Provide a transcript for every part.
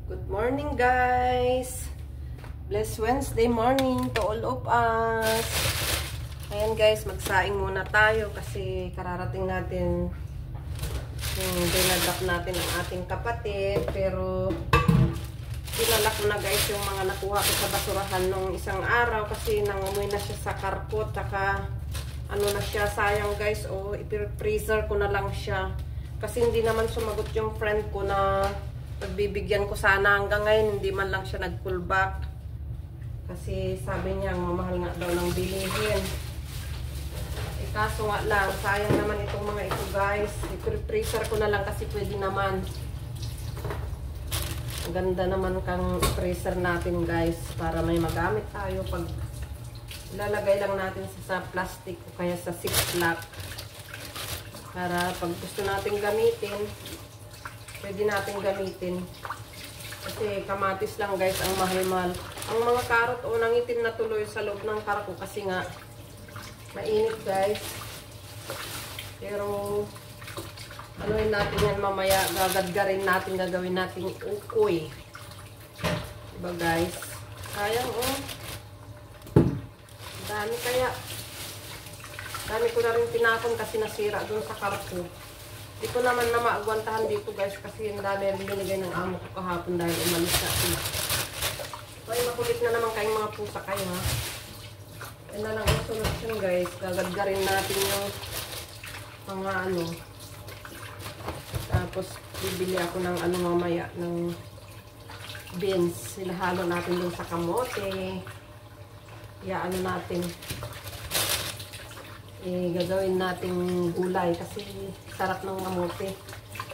Good morning, guys. Blessed Wednesday morning to all of us. Ayan, guys, magsaing muna tayo kasi kararating natin yung dinadap natin ang ating kapatid. Pero pinalak ko na, guys, yung mga nakuha ko sa basurahan nung isang araw kasi nangamoy na siya sa karkot. Tsaka ano na siya, sayang, guys. O, i-freezer ko na lang siya. Kasi hindi naman sumagot yung friend ko na pagbibigyan ko sana. Hanggang ngayon, hindi man lang siya nag-pull back. Kasi sabi niya, mamahal nga daw ng bilihin. Eh, kaso nga lang, sayang naman itong mga ito, guys. I-freezer ko na lang kasi pwede naman. Ang ganda naman kang freezer natin, guys. Para may magamit tayo. Pag ilalagay lang natin sa plastic o kaya sa ziplock. Para pag gusto natin gamitin, pwede natin gamitin. Kasi kamatis lang, guys, ang mahal-mahal. Ang mga karot, nangitim na tuloy sa loob ng karko kasi nga mainit, guys. Pero anuin natin yan mamaya. Gagadgarin natin, gagawin natin ukoy. Diba, guys? Sayang, dami kaya. Dami ko na rin tinapon kasi nasira doon sa karko. Di ko naman na maagwantahan dito, guys, kasi yung dami rin binigay ng amo ko kahapon dahil umalis na sila. So, ay makulit na naman kayong mga pusa kayo, ha. Yan na lang ang solusyon, guys. Gagadgarin natin yung mga ano. Tapos, bibili ako ng ano mamaya, ng beans. Silahalo natin dun sa kamote. Ano natin. Gagawin nating gulay kasi sarap ng kamote.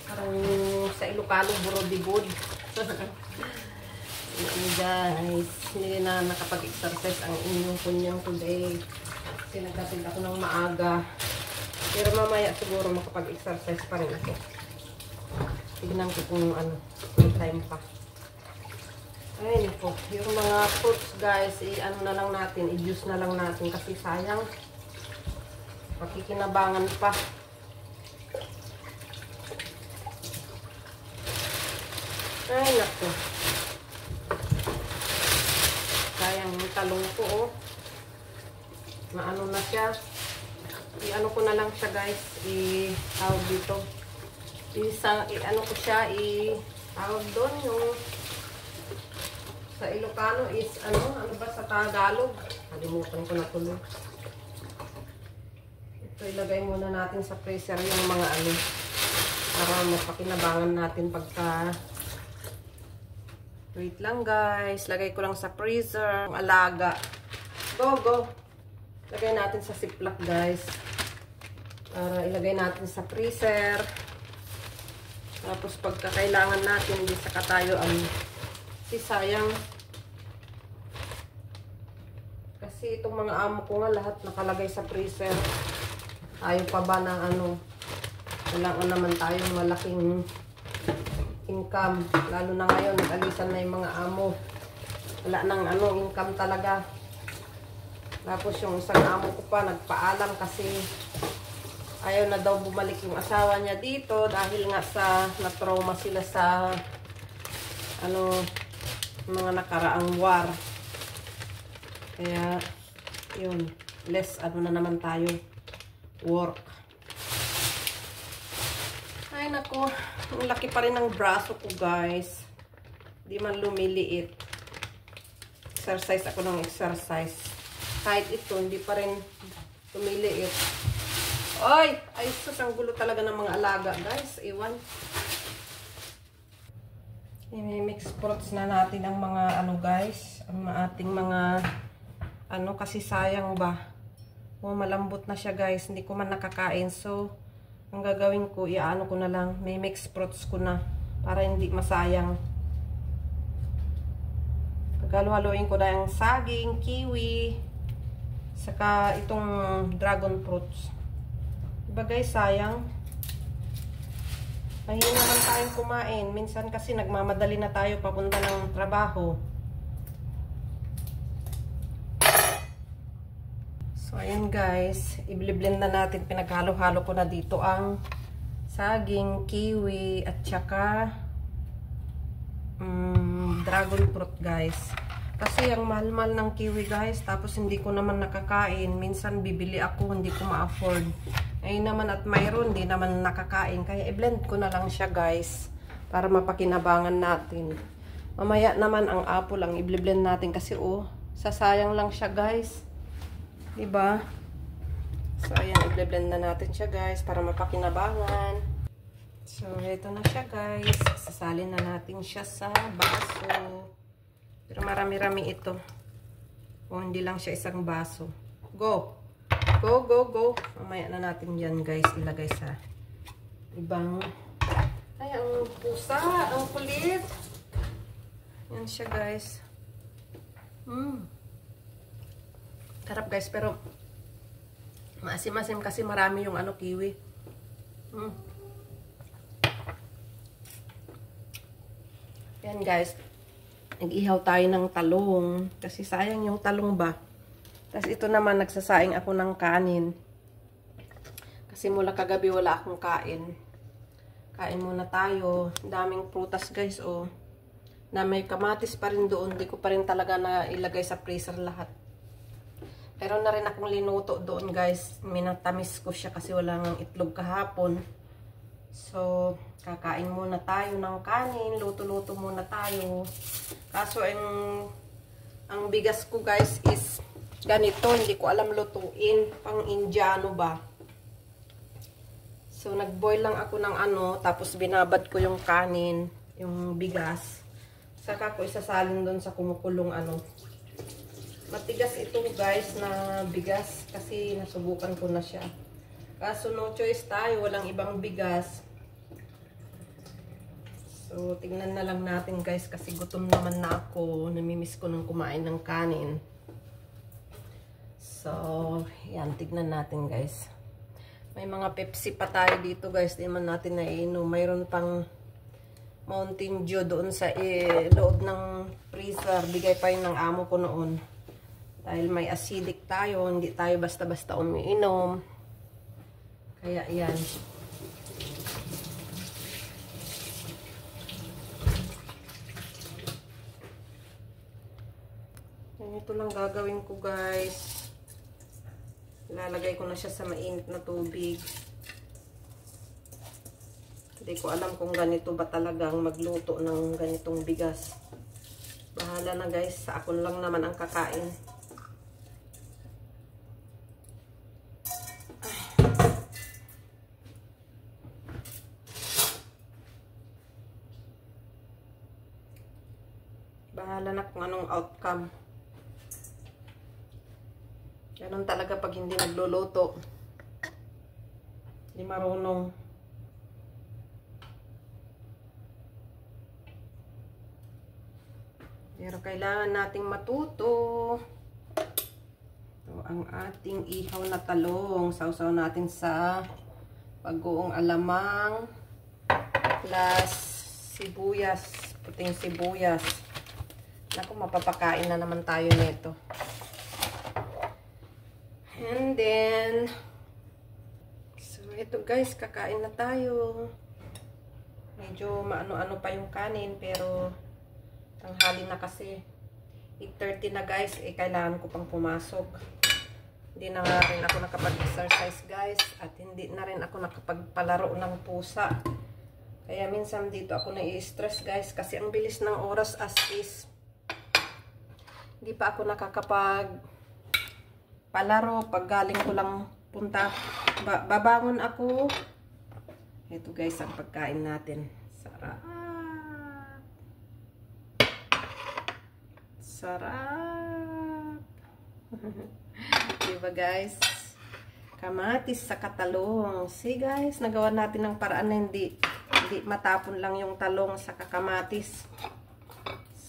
Parang sa Ilocano, burodibod. Guys, hindi na nakapag-exercise ang inyong kunyang today. Kasi nagdating ako ng maaga. Pero mamaya siguro makapag-exercise pa rin ako. Tignan ko kung ano, may time pa. Ayun po, yung mga fruits, guys, ano na lang natin, i-juice na lang natin kasi sayang. Pakikinabangan pa. Ay, naku. Sayang yung talong ko, Maano na siya. I-ano ko na lang siya, guys. I-tawag dito. I-ano ko siya. I-tawag doon yung sa Ilocano is ano ba sa Tagalog? Kalimutan ko na tuloy. So, ilagay muna natin sa freezer yung mga ano para mapakinabangan natin pagka wait lang, guys. Lagay ko lang sa freezer. Alaga. Go. Lagay natin sa ziplock, guys. Para ilagay natin sa freezer. Tapos pagka kailangan natin, hindi saka tayo sayang. Kasi itong mga amo ko nga lahat nakalagay sa freezer. Ayaw pa ba ng ano, kailangan naman tayong malaking income. Lalo na ngayon, nag-alisan na yung mga amo. Wala nang income talaga. Tapos yung isang amo ko pa, nagpaalam kasi ayaw na daw bumalik yung asawa niya dito dahil nga sa na-trauma sila sa mga nakaraang war. Kaya, yun, less na naman tayo work. Ay, naku. Ang laki pa rin ng braso ko, guys. Di man lumiliit. Exercise ako ng exercise. Kahit ito, hindi pa rin lumiliit. Ay, sus, ang gulo talaga ng mga alaga, guys. Iwan. I-mix fruits na natin ang mga guys. Ang ating mga kasi sayang ba. Malambot na siya, guys. Hindi ko man nakakain. So, ang gagawin ko, ko na lang. May mixed fruits ko na. Para hindi masayang. Paghalu-haluin ko na yung saging, kiwi, saka itong dragon fruits. Diba, guys, sayang. Mahina naman tayong kumain. Minsan kasi nagmamadali na tayo papunta ng trabaho. So, ayun, guys. I-blend na natin. Pinaghalo-halo ko na dito ang saging, kiwi, at saka dragon fruit guys. Kasi ang mahal-mahal ng kiwi guys, tapos hindi ko naman nakakain. Minsan bibili ako, hindi ko ma-afford. Ay naman at mayroon, hindi naman nakakain. Kaya i-blend ko na lang siya guys, para mapakinabangan natin. Mamaya naman ang apple ang i-blend natin kasi sasayang lang siya guys. Diba? So ayan, i-blend na natin siya guys, para mapakinabangan. So ito na siya guys. Sasalin na natin siya sa baso. Pero marami-rami ito. Hindi lang siya isang baso. Go! Go, go, go! Mamaya na natin yan guys. Ilagay sa ibang... Ay, ang pusa! Ang kulit! Yan siya guys. Sarap guys. Pero maasim-asim kasi marami yung kiwi. Yan guys. Nag-ihaw tayo ng talong. Kasi sayang yung talong ba. Tapos ito naman, nagsasaing ako ng kanin. Kasi mula kagabi wala akong kain. Kain muna tayo. Daming prutas guys, na may kamatis pa rin doon. Hindi ko pa rin talaga na ilagay sa freezer lahat. Pero na rin akong linuto doon guys. Minatamis ko siya kasi walang itlog kahapon. So, kakain muna tayo ng kanin. Luto-luto muna tayo. Kaso, ang bigas ko guys is ganito. Hindi ko alam lutuin. Pang Indiano ba? So, nag-boil lang ako ng tapos binabad ko yung kanin, yung bigas. Saka ko isasalin doon sa kumukulong Matigas ito guys na bigas kasi nasubukan ko na siya. Kaso no choice tayo, walang ibang bigas. So, tingnan na lang natin guys kasi gutom naman na ako. Namimiss ko nang kumain ng kanin. So, yan, tignan natin guys. May mga Pepsi pa tayo dito guys. Di man natin naiinom. Mayroon pang Mountain Dew doon sa loob ng freezer. Bigay pa yun ng amo ko noon. Dahil may acidic tayo. Hindi tayo basta-basta umiinom. Kaya yan. Ito lang gagawin ko guys. Lalagay ko na siya sa mainit na tubig. Hindi ko alam kung ganito ba talagang magluto ng ganitong bigas. Bahala na guys. Sa ako lang naman ang kakain. Bahala na kung anong outcome. Ganun talaga pag hindi nagluluto. Hindi marunong. Pero kailangan nating matuto. Ito ang ating ihaw na talong. Sausaw natin sa bagoong alamang plus sibuyas. Puting sibuyas. Naku, mapapakain na naman tayo nito. And then, so ito guys, kakain na tayo. Medyo maano-ano pa yung kanin, pero tanghali na kasi. 8:30 na guys, kailangan ko pang pumasok. Hindi na nga rin ako nakapag-exercise guys, at hindi na rin ako nakapagpalaro ng pusa. Kaya minsan dito ako nai-stress guys, kasi ang bilis ng oras as is. Hindi pa ako palaro pag galing ko lang punta. Babangon ako. Ito guys ang pagkain natin. Sarap. Sarap. Diba guys? Kamatis sa katalong. See guys, nagawa natin ng paraan na hindi matapon lang yung talong sa kakamatis.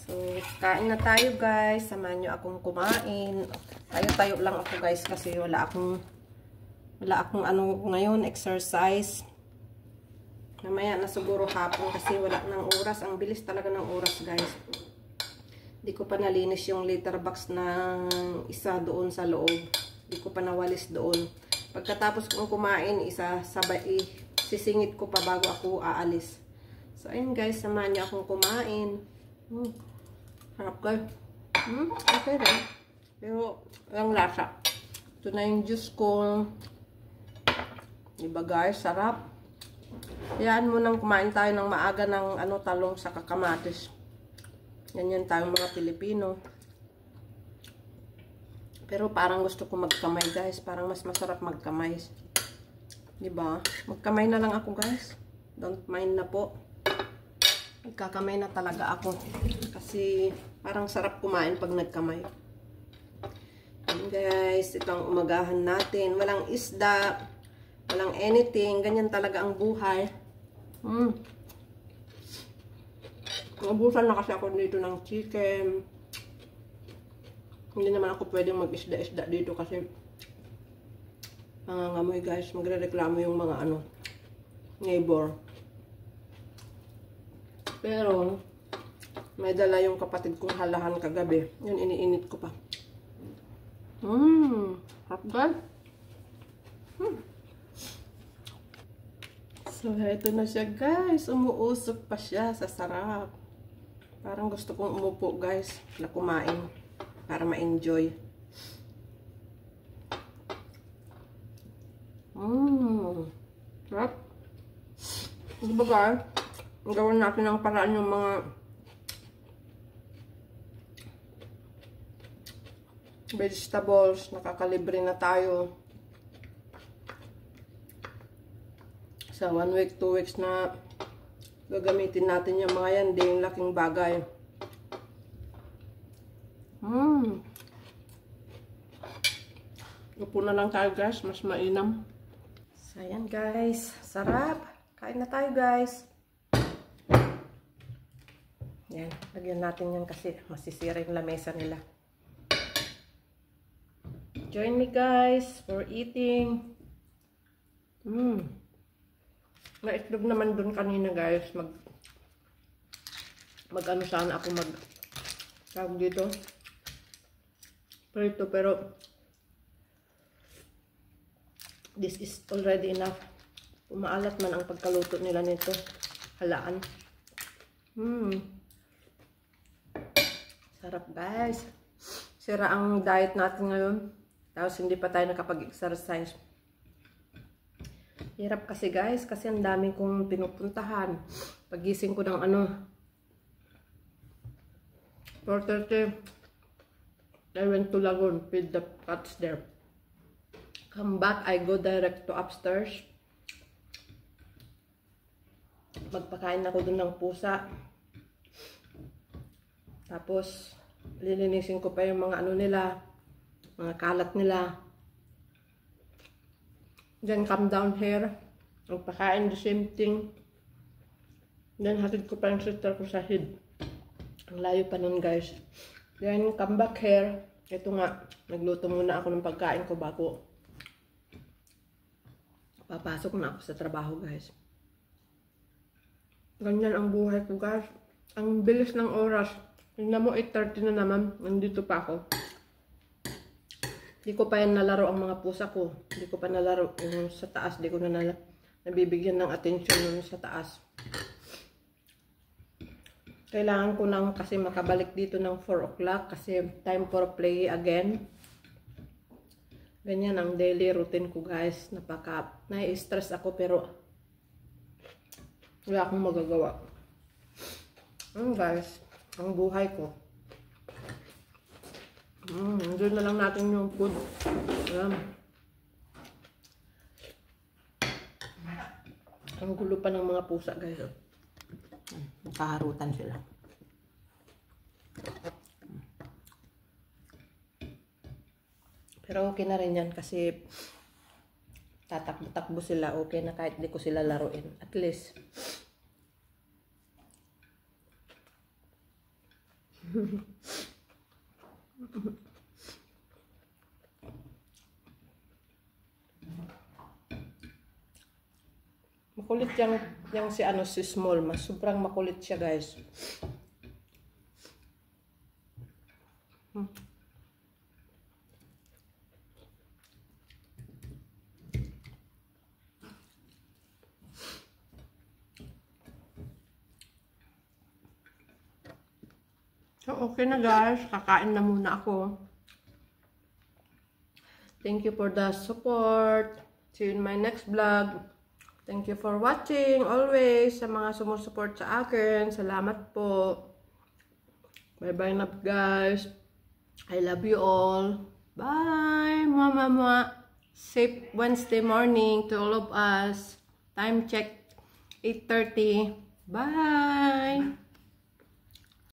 So, kain na tayo guys. Samahan nyo akong kumain. Tayo-tayo lang ako guys kasi wala akong ngayon, exercise. Mamaya na siguro hapon kasi wala ng oras. Ang bilis talaga ng oras guys. Hindi ko pa nalinis yung litter box ng isa doon sa loob. Hindi ko pa nawalis doon. Pagkatapos kong kumain, sisingit ko pa bago ako aalis. So, ayun guys, samahan nyo akong kumain. Sarap guys. Okay rin. Pero, ang lasa. Ito na yung juice ko. Diba guys, sarap. Hayaan mo nang kumain tayo ng maaga ng talong sa kamatis. Ganyan tayong mga Pilipino. Pero parang gusto ko magkamay guys. Parang mas masarap magkamay. Diba? Magkamay na lang ako guys. Don't mind na po. Magkakamay na talaga ako. Kasi parang sarap kumain pag nagkamay. And guys, ito ang umagahan natin. Walang isda. Walang anything. Ganyan talaga ang buhay. Nabusan na kasi ako dito ng chicken. Hindi naman ako pwedeng mag-isda-isda dito kasi nangangamoy guys. Magre-reklamo yung mga neighbor. Pero may dala yung kapatid kong halahan kagabi. Yun, iniinit ko pa. Sarap guys. So, ito na siya guys. Umuusok pa siya sa sarap. Parang gusto kong umupo guys na kumain para ma-enjoy. Sarap. Diba guys? Gawin natin ng paraan yung mga vegetables. Nakakalibre na tayo. Sa 1 week, 2 weeks na gagamitin natin yung mga yan. Di yung laking bagay. Upo na lang tayo guys. Mas mainam. So yan guys. Sarap. Kain na tayo guys. Yan. Lagyan natin yan kasi masisira yung lamesa nila. Join me guys for eating. Naitlog naman dun kanina guys. Sana ako tawag dito. Prito, pero this is already enough. Umaalat man ang pagkaluto nila nito. Halaan. Sarap guys. Sira ang diet natin ngayon. Tapos hindi pa tayo nakapag-exercise. Hirap kasi guys. Kasi ang dami kong pinupuntahan. Pagising ko ng 4:30. I went to Lagoon. Feed the cats there. Come back. I go direct to upstairs. Magpakain ako dun ng pusa. Tapos, lilinisin ko pa yung mga nila, mga kalat nila. Then, come down here. Magpakain, the same thing. Then, hatid ko pa yung sister ko sa hid. Ang layo pa nun, guys. Then, come back here. Ito nga, nagluto muna ako ng pagkain ko bago papasok na ako sa trabaho, guys. Ganyan ang buhay ko, guys. Ang bilis ng oras. Tingnan mo, 8:30 na naman. Nandito pa ako. Hindi ko pa yan nalaro ang mga pusa ko. Hindi ko pa nalaro yung sa taas. Hindi ko na nabibigyan ng atensyon yung sa taas. Kailangan ko lang kasi makabalik dito ng 4 o'clock kasi time for play again. Ganyan ang daily routine ko, guys. Nai-stress ako pero wala akong magagawa. Guys, ang buhay ko. Doon na lang natin yung food. Ang gulo pa ng mga pusa, guys. Nakaharutan sila. Pero okay na rin yan kasi tatakbo-takbo sila. Okay na kahit di ko sila laruin. At least makulit yung si Small. Mas sobrang makulit siya, guys. So, okay na guys. Kakain na muna ako. Thank you for the support. See you in my next vlog. Thank you for watching always. Sa mga sumusupport sa akin. Salamat po. Bye-bye na guys. I love you all. Bye. Mama. Safe Wednesday morning to all of us. Time check 8:30. Bye.